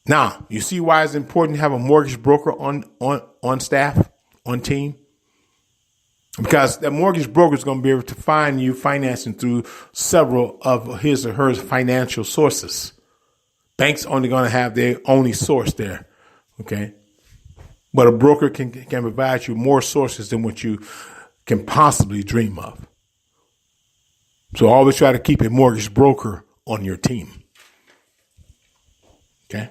Now, you see why it's important to have a mortgage broker on staff, on team? Because that mortgage broker is going to be able to find you financing through several of his or her financial sources. Banks only going to have their only source there. Okay. But a broker can provide you more sources than what you can possibly dream of. So always try to keep a mortgage broker on your team. Okay.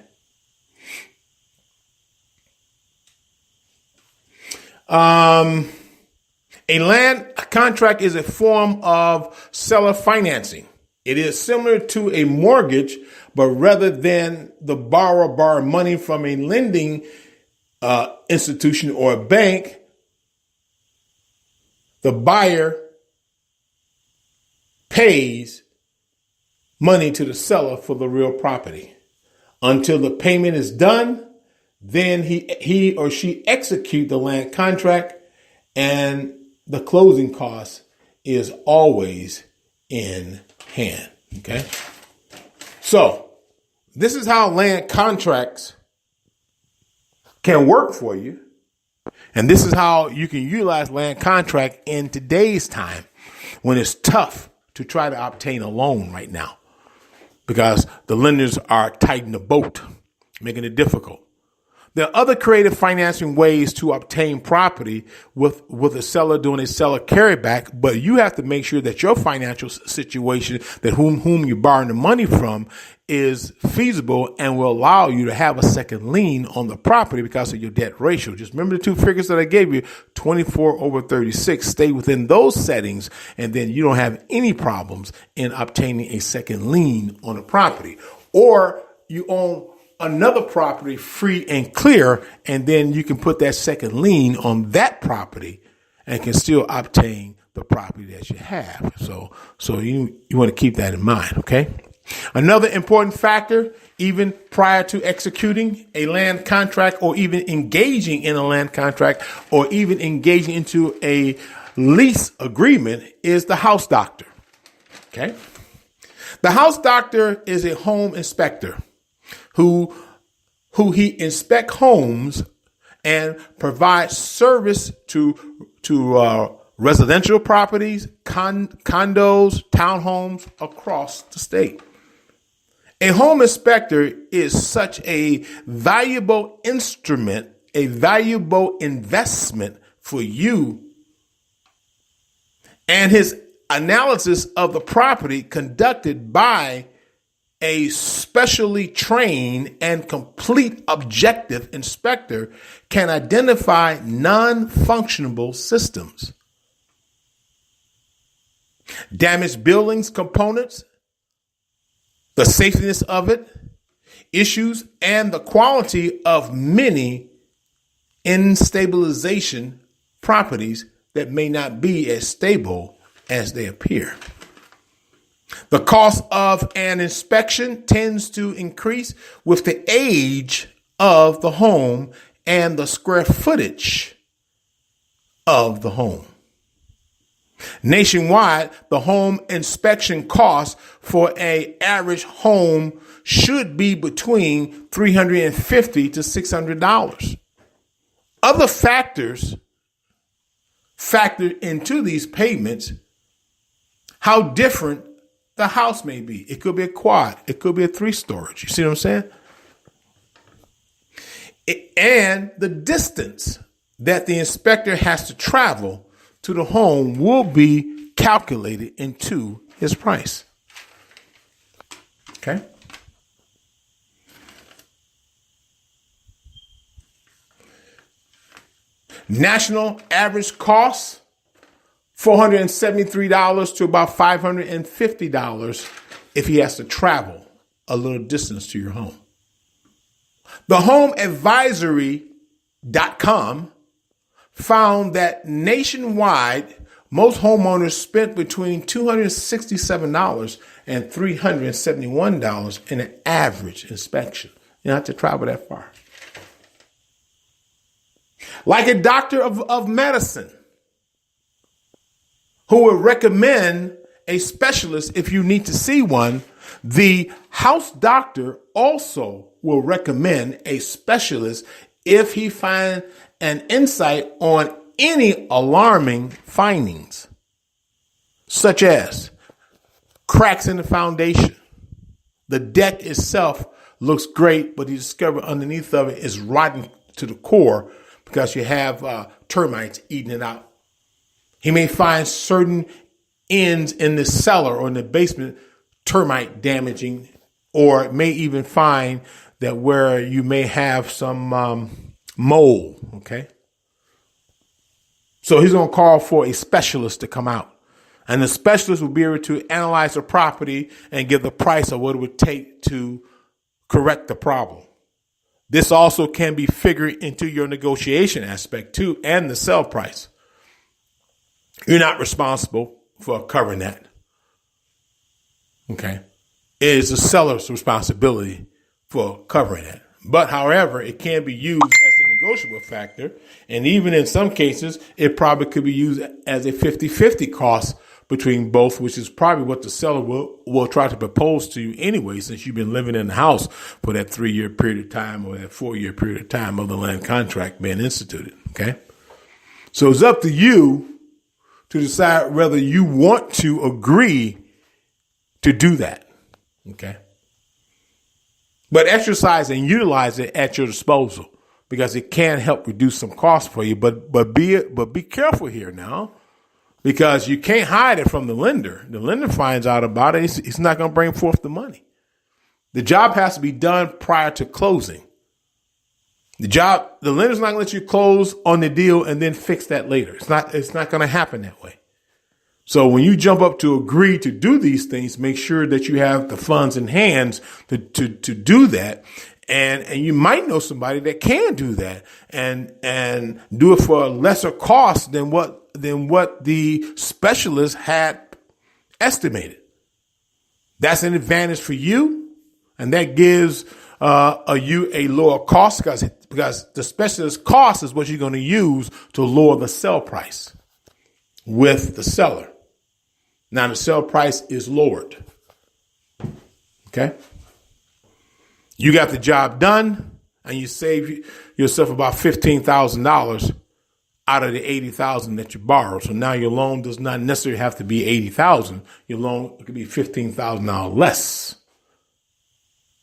A land contract is a form of seller financing. It is similar to a mortgage, but rather than the borrower borrow money from a lending institution or a bank, the buyer pays money to the seller for the real property. Until the payment is done, then he or she execute the land contract, and the closing cost is always in hand. Okay. So this is how land contracts can work for you. And this is how you can utilize land contract in today's time when it's tough to try to obtain a loan right now because the lenders are tightening the boat, making it difficult. There are other creative financing ways to obtain property with a seller doing a seller carryback, but you have to make sure that your financial situation, that whom you're borrowing the money from, is feasible and will allow you to have a second lien on the property because of your debt ratio. Just remember the two figures that I gave you, 24/36. Stay within those settings, and then you don't have any problems in obtaining a second lien on a property. Or you own another property free and clear, and then you can put that second lien on that property and can still obtain the property that you have. So you want to keep that in mind, okay? Another important factor, even prior to executing a land contract or even engaging in a land contract or even engaging into a lease agreement, is the house doctor, okay? The house doctor is a home inspector who he inspect homes and provide service to residential properties, condos, townhomes across the state. A home inspector is such a valuable instrument, a valuable investment for you, and his analysis of the property conducted by a specially trained and complete objective inspector can identify non-functionable systems, damaged buildings, components, the safetyness of it, issues, and the quality of many instabilization properties that may not be as stable as they appear. The cost of an inspection tends to increase with the age of the home and the square footage of the home. Nationwide, the home inspection cost for an average home should be between $350 to $600. Other factors factored into these payments, how different the house may be. It could be a quad. It could be a 3-storage. You see what I'm saying? And the distance that the inspector has to travel to the home will be calculated into his price. Okay? National average cost, $473 to about $550 if he has to travel a little distance to your home. The HomeAdvisory.com found that nationwide, most homeowners spent between $267 and $371 in an average inspection. You don't have to travel that far. Like a doctor of medicine, who would recommend a specialist if you need to see one, The house doctor also will recommend a specialist if he finds an insight on any alarming findings, such as cracks in the foundation. The deck itself looks great, but you discover underneath of it is rotten to the core because you have termites eating it out. He may find certain ends in the cellar or in the basement termite damaging, or may even find that where you may have some mold. Okay. So he's going to call for a specialist to come out, and the specialist will be able to analyze the property and give the price of what it would take to correct the problem. This also can be figured into your negotiation aspect too, and the sell price. You're not responsible for covering that. Okay. It is the seller's responsibility for covering it. But however, it can be used as a negotiable factor. And even in some cases, it probably could be used as a 50-50 cost between both, which is probably what the seller will try to propose to you anyway, since you've been living in the house for that 3-year period of time or that 4-year period of time of the land contract being instituted. Okay. So it's up to you to decide whether you want to agree to do that. Okay. But exercise and utilize it at your disposal, because it can help reduce some costs for you. But be careful here now, because you can't hide it from the lender. The lender finds out about it. He's not going to bring forth the money. The job has to be done prior to closing. The lender's not going to let you close on the deal and then fix that later. It's not going to happen that way. So when you jump up to agree to do these things, make sure that you have the funds in hands to do that. And you might know somebody that can do that and do it for a lesser cost than what the specialist had estimated. That's an advantage for you. And that gives you a lower cost because the specialist cost is what you're going to use to lower the sell price with the seller. Now the sell price is lowered. Okay. You got the job done and you save yourself about $15,000 out of the $80,000 that you borrowed. So now your loan does not necessarily have to be $80,000. Your loan could be $15,000 less.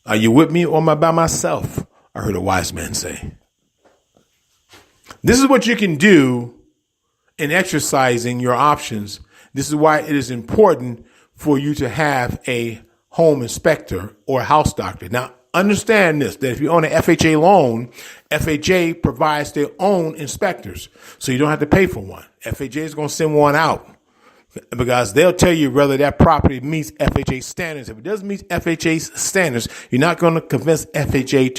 Are you with me or am I by myself? I heard a wise man say. This is what you can do in exercising your options. This is why it is important for you to have a home inspector or a house doctor. Now, understand this, that if you own an FHA loan, FHA provides their own inspectors. So you don't have to pay for one. FHA is going to send one out because they'll tell you whether that property meets FHA standards. If it doesn't meet FHA standards, you're not going to convince FHA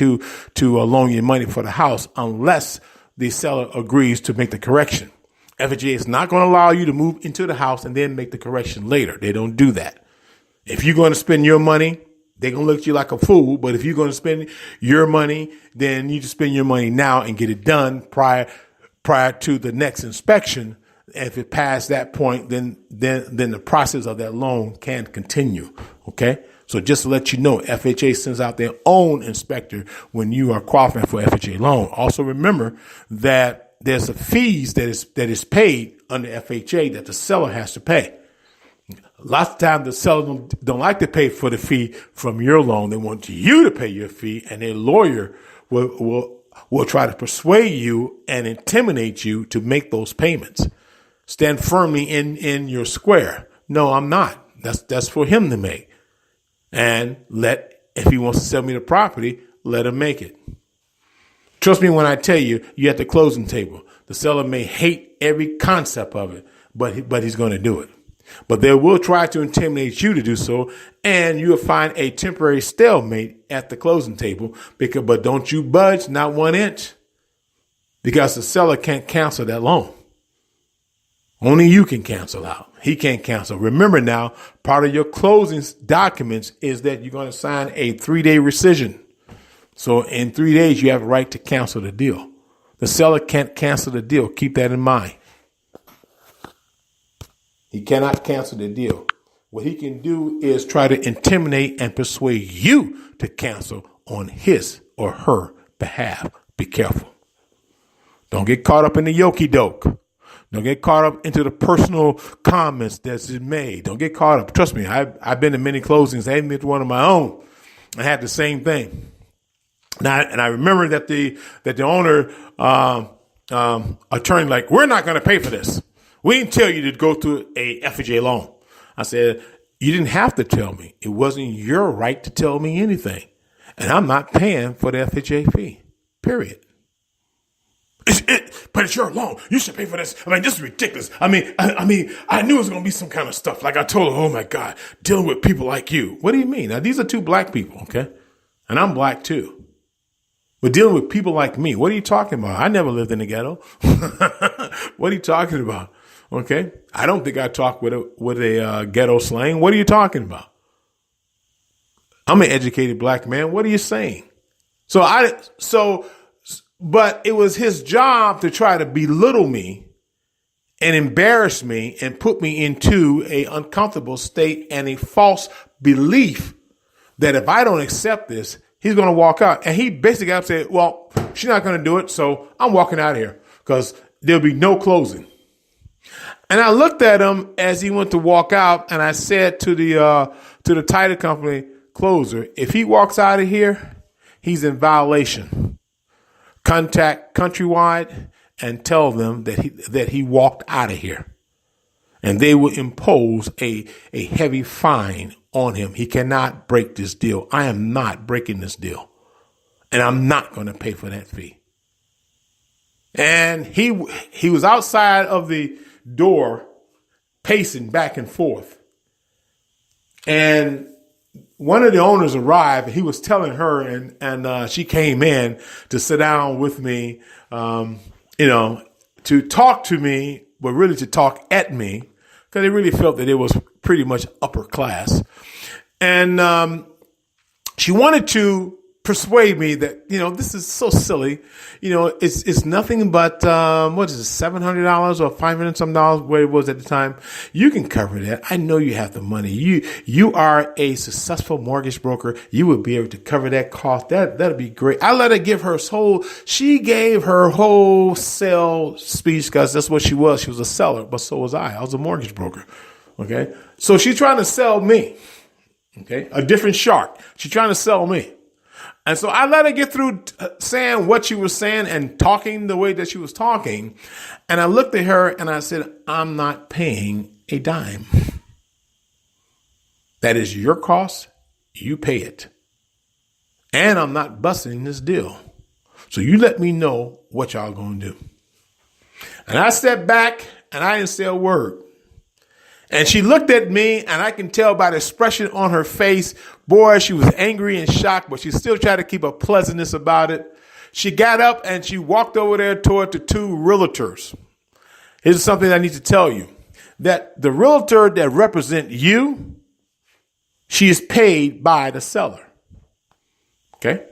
to loan you money for the house unless the seller agrees to make the correction. FHA is not going to allow you to move into the house and then make the correction later. They don't do that. If you're going to spend your money, they're going to look at you like a fool. But if you're going to spend your money, then you just spend your money now and get it done prior to the next inspection. And if it passed that point, then the process of that loan can continue. Okay. So just to let you know, FHA sends out their own inspector when you are qualifying for FHA loan. Also remember that there's a fees that is paid under FHA that the seller has to pay. Lots of times the seller don't like to pay for the fee from your loan. They want you to pay your fee, and their lawyer will try to persuade you and intimidate you to make those payments. Stand firmly in your square. No, I'm not. That's for him to make. And if he wants to sell me the property, let him make it. Trust me when I tell you, you're at the closing table. The seller may hate every concept of it, but he's going to do it. But they will try to intimidate you to do so, and you'll find a temporary stalemate at the closing table. But don't you budge, not 1 inch, because the seller can't cancel that loan. Only you can cancel out. He can't cancel. Remember now, part of your closing documents is that you're going to sign a 3-day rescission. So in 3 days, you have a right to cancel the deal. The seller can't cancel the deal. Keep that in mind. He cannot cancel the deal. what he can do is try to intimidate and persuade you to cancel on his or her behalf. Be careful. Don't get caught up in the yoke-doke. Don't get caught up into the personal comments that's made. Don't get caught up. Trust me, I've been to many closings. I admit one of my own. I had the same thing. And I remember that the owner, attorney, like, we're not going to pay for this. We didn't tell you to go through a FHA loan. I said, you didn't have to tell me. It wasn't your right to tell me anything. And I'm not paying for the FHA fee, period. But it's your loan. You should pay for this. I mean, this is ridiculous. I mean, I knew it was going to be some kind of stuff. Like I told her, oh my God, dealing with people like you. What do you mean? Now, these are two black people, okay? And I'm black too. But dealing with people like me, what are you talking about? I never lived in the ghetto. What are you talking about? Okay? I don't think I talk with a ghetto slang. What are you talking about? I'm an educated black man. What are you saying? But it was his job to try to belittle me and embarrass me and put me into an uncomfortable state and a false belief that if I don't accept this, he's going to walk out. And he basically got up and said, well, she's not going to do it, so I'm walking out of here because there'll be no closing. And I looked at him as he went to walk out, and I said to the title company closer, if he walks out of here, he's in violation. Contact Countrywide and tell them that he walked out of here. And they will impose a heavy fine on him. He cannot break this deal. I am not breaking this deal. And I'm not going to pay for that fee. And he was outside of the door pacing back and forth. And one of the owners arrived. He was telling her, and she came in to sit down with me, to talk to me, but really to talk at me, because they really felt that it was pretty much upper class. And she wanted to persuade me that, this is so silly. It's nothing but, what is it, $700 or $500 some dollars, where it was at the time. You can cover that. I know you have the money. You are a successful mortgage broker. You would be able to cover that cost. That'd be great. I let her give she gave her whole sale speech because that's what she was. She was a seller, but so was I. I was a mortgage broker. Okay. So she's trying to sell me. Okay. A different shark. She's trying to sell me. And so I let her get through saying what she was saying and talking the way that she was talking. And I looked at her and I said, I'm not paying a dime. That is your cost. You pay it. And I'm not busting this deal. So you let me know what y'all going to do. And I stepped back and I didn't say a word. And she looked at me, and I can tell by the expression on her face, boy, she was angry and shocked, but she still tried to keep a pleasantness about it. She got up and she walked over there toward the two realtors. Here's something I need to tell you, that the realtor that represents you, she is paid by the seller. Okay?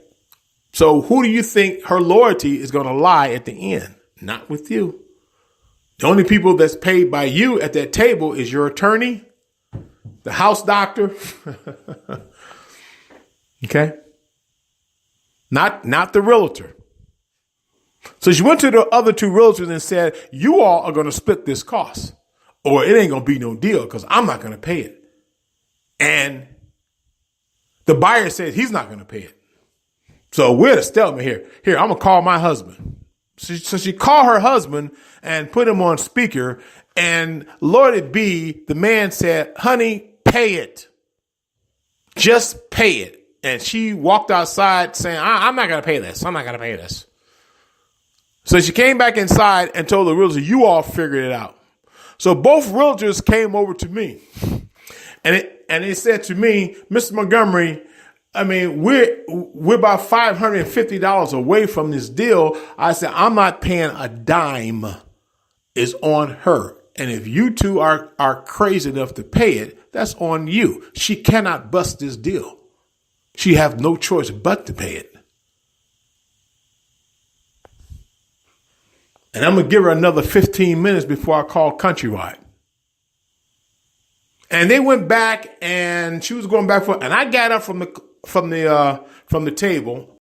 So who do you think her loyalty is going to lie at the end? Not with you. The only people that's paid by you at that table is your attorney, the house doctor. Okay? Not the realtor. So she went to the other two realtors and said, you all are going to split this cost or it ain't going to be no deal because I'm not going to pay it. And the buyer said he's not going to pay it. So we're the stalemate here. Here, I'm going to call my husband. So she called her husband and put him on speaker. And Lord it be, the man said, honey, pay it. Just pay it. And she walked outside saying, I'm not going to pay this. I'm not going to pay this. So she came back inside and told the realtor, you all figured it out. So both realtors came over to me. And they said to me, Mr. Montgomery, I mean, we're about $550 away from this deal. I said, I'm not paying a dime. It's on her. And if you two are crazy enough to pay it, that's on you. She cannot bust this deal. She has no choice but to pay it. And I'm going to give her another 15 minutes before I call Countrywide. And they went back, and she was going back and I got up from the table.